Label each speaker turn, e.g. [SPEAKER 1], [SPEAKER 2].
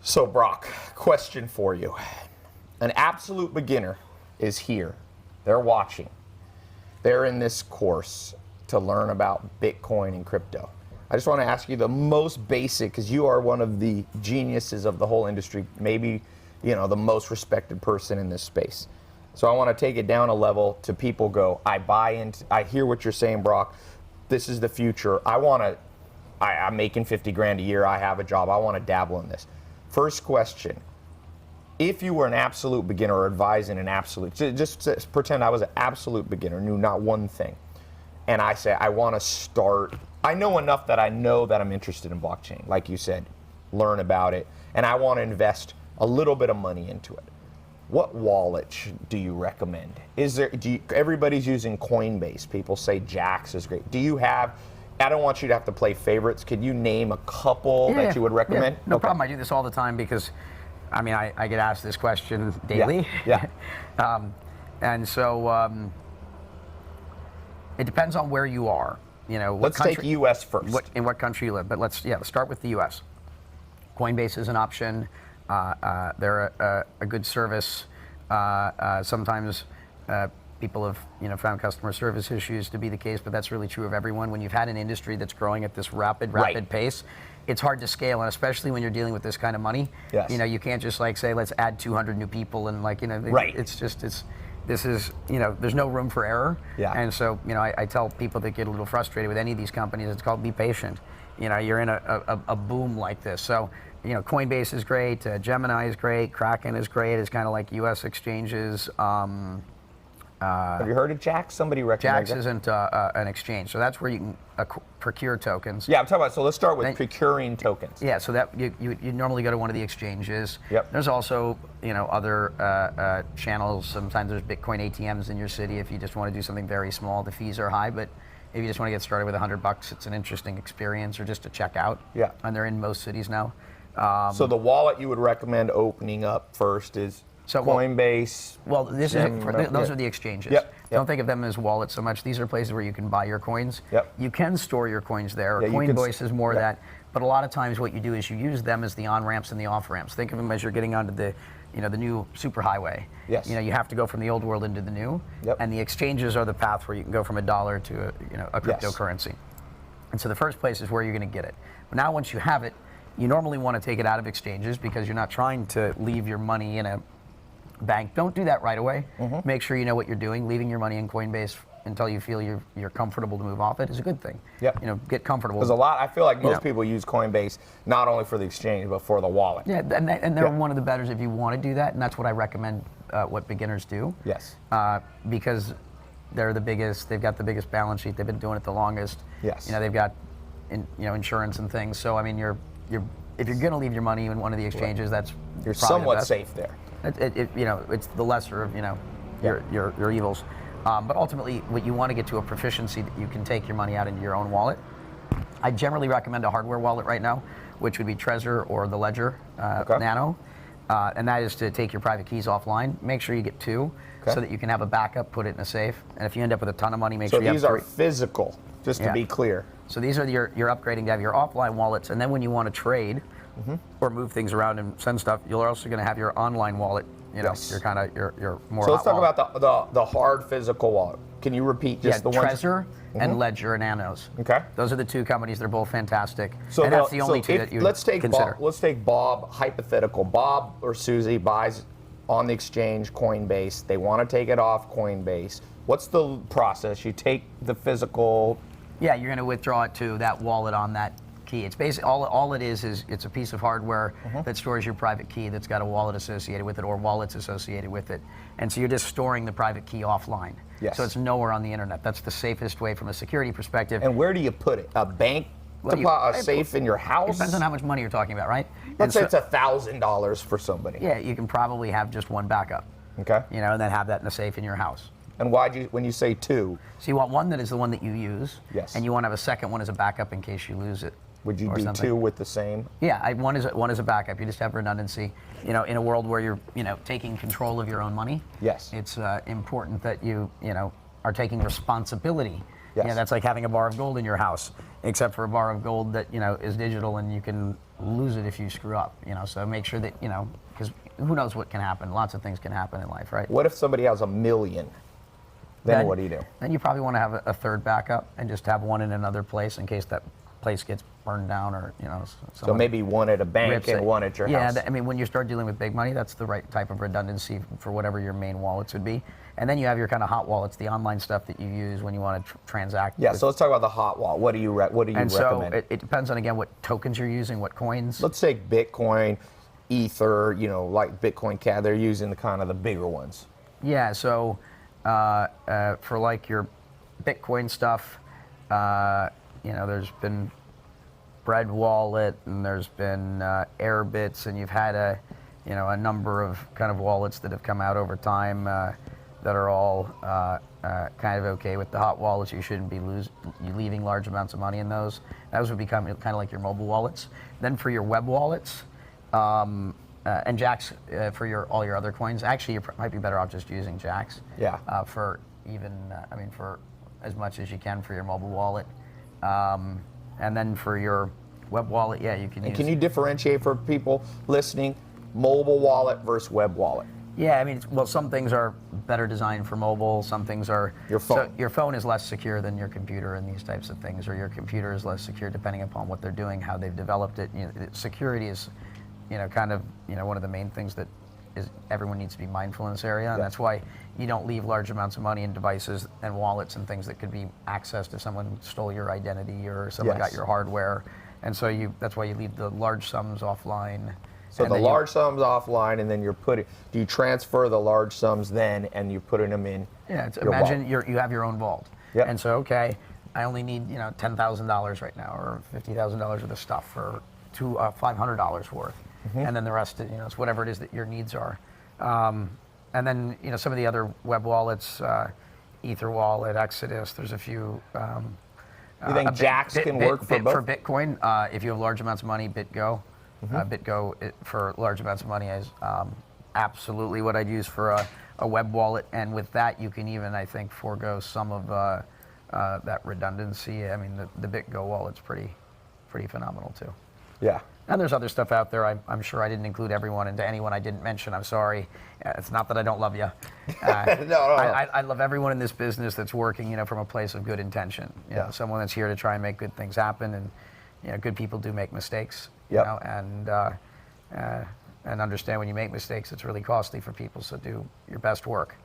[SPEAKER 1] So Brock, question for you. An absolute beginner is here. They're watching. They're in this course to learn about Bitcoin and crypto. I just want to ask you the most basic, because you are one of the geniuses of the whole industry, maybe, you know, the most respected person in this space. So I want to take it down a level to people go, I buy into, I hear what you're saying, Brock. This is the future. I'm making 50 grand a year. I have a job. I want to dabble in this. First question. If you were an absolute beginner or advising an absolute, just pretend I was an absolute beginner, knew not one thing. And I say, I want to start, I know enough that I know that I'm interested in blockchain. Like you said, learn about it. And I want to invest a little bit of money into it. What wallet do you recommend? Everybody's using Coinbase. People say Jax is great. Do you have, I don't want you to have to play favorites. Could you name a couple that you would recommend?
[SPEAKER 2] Yeah, no problem. I do this all the time because, I mean, I get asked this question daily.
[SPEAKER 1] Yeah.
[SPEAKER 2] And so it depends on where you are. You know,
[SPEAKER 1] let's take U.S. first.
[SPEAKER 2] In what country you live, but let's start with the U.S. Coinbase is an option. They're a good service. Sometimes people have
[SPEAKER 1] Right.
[SPEAKER 2] found customer service issues to be the case, but that's really true of everyone. When you've had an industry that's growing at this rapid pace, it's hard to scale, and especially when you're dealing with this kind of money.
[SPEAKER 1] Yes.
[SPEAKER 2] You know, you can't just like say, let's add 200 new people and this is, you know, there's no room for error.
[SPEAKER 1] Yeah.
[SPEAKER 2] And so, you know, I tell people that get a little frustrated with any of these companies, it's called be patient. You know, you're in a boom like this. So, you know, Coinbase is great, Gemini is great, Kraken is great. It's kind of like U.S. exchanges.
[SPEAKER 1] Have you heard of Jax? Somebody recommends
[SPEAKER 2] Jax isn't an exchange, so that's where you can procure tokens.
[SPEAKER 1] Yeah, I'm talking about, so let's start with procuring tokens.
[SPEAKER 2] Yeah, so that you normally go to one of the exchanges.
[SPEAKER 1] Yep.
[SPEAKER 2] There's also, you know, other channels. Sometimes there's Bitcoin ATMs in your city if you just want to do something very small. The fees are high, but if you just want to get started with $100, it's an interesting experience, or just to check out.
[SPEAKER 1] Yeah.
[SPEAKER 2] And they're in most cities now.
[SPEAKER 1] So the wallet you would recommend opening up first is Coinbase.
[SPEAKER 2] Well, those are the exchanges.
[SPEAKER 1] Yep.
[SPEAKER 2] Don't think of them as wallets so much. These are places where you can buy your coins.
[SPEAKER 1] Yep.
[SPEAKER 2] You can store your coins there.
[SPEAKER 1] Yeah,
[SPEAKER 2] Coinbase is more that. But a lot of times what you do is you use them as the on-ramps and the off-ramps. Think of them as you're getting onto the, you know, the new superhighway.
[SPEAKER 1] Yes.
[SPEAKER 2] You know, you have to go from the old world into the new.
[SPEAKER 1] Yep.
[SPEAKER 2] And the exchanges are the path where you can go from $1 to a cryptocurrency. And so the first place is where you're going to get it. But now once you have it, you normally want to take it out of exchanges because you're not trying to leave your money in a bank. Don't do that right away. Mm-hmm. Make sure you know what you're doing. Leaving your money in Coinbase until you feel you're comfortable to move off it is a good thing.
[SPEAKER 1] Yep.
[SPEAKER 2] You know, get comfortable.
[SPEAKER 1] There's a lot. I feel like most people use Coinbase not only for the exchange but for the wallet.
[SPEAKER 2] Yeah, and they're one of the betters if you want to do that, and that's what I recommend. What beginners do.
[SPEAKER 1] Yes.
[SPEAKER 2] Because they're the biggest. They've got the biggest balance sheet. They've been doing it the longest.
[SPEAKER 1] Yes.
[SPEAKER 2] You know, they've got insurance and things. So I mean, if you're going to leave your money in one of the exchanges, that's
[SPEAKER 1] you're somewhat safe there.
[SPEAKER 2] It's the lesser of your evils. But ultimately, what you want to get to a proficiency that you can take your money out into your own wallet. I generally recommend a hardware wallet right now, which would be Trezor or the Ledger Nano. And that is to take your private keys offline. Make sure you get two so that you can have a backup, put it in a safe. And if you end up with a ton of money, make sure you have three.
[SPEAKER 1] So these are physical, just to be clear.
[SPEAKER 2] So these are you're upgrading to have your offline wallets. And then when you want to trade or move things around and send stuff, you're also going to have your online wallet. You know, you're more.
[SPEAKER 1] So let's talk about the hard physical wallet. Can you repeat just the ones?
[SPEAKER 2] Trezor and Ledger and Nanos.
[SPEAKER 1] Okay.
[SPEAKER 2] Those are the two companies. They're both fantastic.
[SPEAKER 1] So
[SPEAKER 2] and that's the only two that you consider.
[SPEAKER 1] Let's take Bob, hypothetical. Bob or Susie buys on the exchange Coinbase. They want to take it off Coinbase. What's the process? You take the physical.
[SPEAKER 2] Yeah, you're going to withdraw it to that wallet on that key. It's basically all it is it's a piece of hardware that stores your private key that's got a wallet associated with it or wallets associated with it. And so you're just storing the private key offline.
[SPEAKER 1] Yes.
[SPEAKER 2] So it's nowhere on the internet. That's the safest way from a security perspective.
[SPEAKER 1] And where do you put it? A bank? A safe in your house?
[SPEAKER 2] Depends on how much money you're talking about, right?
[SPEAKER 1] Let's say it's $1,000 for somebody.
[SPEAKER 2] Yeah, you can probably have just one backup.
[SPEAKER 1] Okay.
[SPEAKER 2] You know, and then have that in a safe in your house.
[SPEAKER 1] And when you say two?
[SPEAKER 2] So you want one that is the one that you use.
[SPEAKER 1] Yes.
[SPEAKER 2] And you want to have a second one as a backup in case you lose it.
[SPEAKER 1] Would you do two with the same?
[SPEAKER 2] Yeah, one is a backup. You just have redundancy. You know, in a world where you're taking control of your own money.
[SPEAKER 1] Yes.
[SPEAKER 2] It's important that you are taking responsibility.
[SPEAKER 1] Yes.
[SPEAKER 2] Yeah, that's like having a bar of gold in your house, except for a bar of gold that is digital and you can lose it if you screw up. So make sure that because who knows what can happen. Lots of things can happen in life, right?
[SPEAKER 1] What if somebody has $1 million? Then what do you do?
[SPEAKER 2] Then you probably want to have a third backup and just have one in another place in case that place gets burned down or
[SPEAKER 1] So maybe one at a bank and one at your house.
[SPEAKER 2] Yeah, I mean, when you start dealing with big money, that's the right type of redundancy for whatever your main wallets would be. And then you have your kind of hot wallets, the online stuff that you use when you want to transact.
[SPEAKER 1] Yeah, so let's talk about the hot wallet. What do you recommend?
[SPEAKER 2] So it depends on, again, what tokens you're using, what coins.
[SPEAKER 1] Let's say Bitcoin, Ether, like Bitcoin Cat, they're using the kind of the bigger ones.
[SPEAKER 2] Yeah, so for like your Bitcoin stuff, there's been Bread Wallet and there's been Airbits, and you've had a number of kind of wallets that have come out over time that are all kind of okay with the hot wallets. You shouldn't be leaving large amounts of money in those. Those would become kind of like your mobile wallets. Then for your web wallets, and Jax for all your other coins. Actually, you might be better off just using Jax.
[SPEAKER 1] Yeah.
[SPEAKER 2] For as much as you can for your mobile wallet, and then for your web wallet, yeah, you can.
[SPEAKER 1] And can you differentiate for people listening, mobile wallet versus web wallet?
[SPEAKER 2] Yeah, I mean, some things are better designed for mobile. Some things are.
[SPEAKER 1] Your phone.
[SPEAKER 2] So your phone is less secure than your computer and these types of things, or your computer is less secure depending upon what they're doing, how they've developed it. Security is, kind of, one of the main things that everyone needs to be mindful in this area, and that's why you don't leave large amounts of money in devices and wallets and things that could be accessed if someone stole your identity or someone got your hardware, and so that's why you leave the large sums offline.
[SPEAKER 1] So the large sums offline, and then do you transfer the large sums then, and you're putting them in?
[SPEAKER 2] Yeah, imagine you have your own vault,
[SPEAKER 1] and
[SPEAKER 2] so okay, I only need $10,000 right now, or $50,000 worth of stuff, or $500 worth. And then the rest, it's whatever it is that your needs are. And then, some of the other web wallets, Ether Wallet, Exodus, there's a few.
[SPEAKER 1] You think Jax can work for both?
[SPEAKER 2] For Bitcoin, if you have large amounts of money, BitGo. BitGo for large amounts of money is absolutely what I'd use for a web wallet. And with that, you can even, I think, forego some of that redundancy. I mean, the BitGo wallet's pretty phenomenal, too.
[SPEAKER 1] Yeah.
[SPEAKER 2] And there's other stuff out there. I'm sure I didn't include everyone, and to anyone I didn't mention, I'm sorry. It's not that I don't love you.
[SPEAKER 1] No.
[SPEAKER 2] I love everyone in this business that's working, from a place of good intention. Someone that's here to try and make good things happen, and good people do make mistakes. And understand when you make mistakes, it's really costly for people. So do your best work.